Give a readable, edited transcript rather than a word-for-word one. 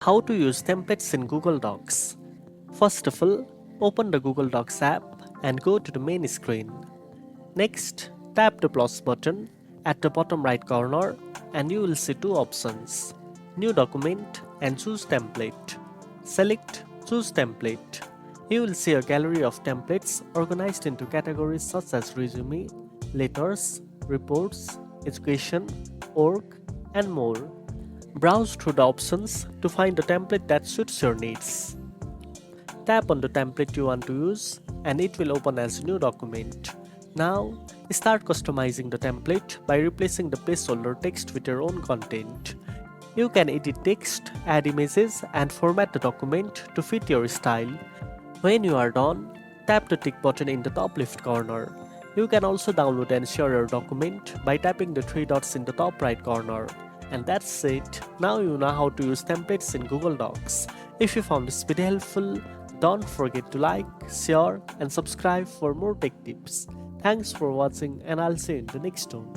How to use templates in Google Docs. First of all, open the Google Docs app and go to the main screen. Next, tap the plus button at the bottom right corner and you will see two options: New Document and Choose Template. Select Choose Template. You will see a gallery of templates organized into categories such as resume, letters, reports, education, org, and more. Browse through the options to find a template that suits your needs. Tap on the template you want to use and it will open as a new document. Now, start customizing the template by replacing the placeholder text with your own content. You can edit text, add images, and format the document to fit your style. When you are done, tap the tick button in the top left corner. You can also download and share your document by tapping the three dots in the top right corner. And that's it. Now you know how to use templates in Google Docs. If you found this video helpful, don't forget to like, share, and subscribe for more tech tips. Thanks for watching, and I'll see you in the next one.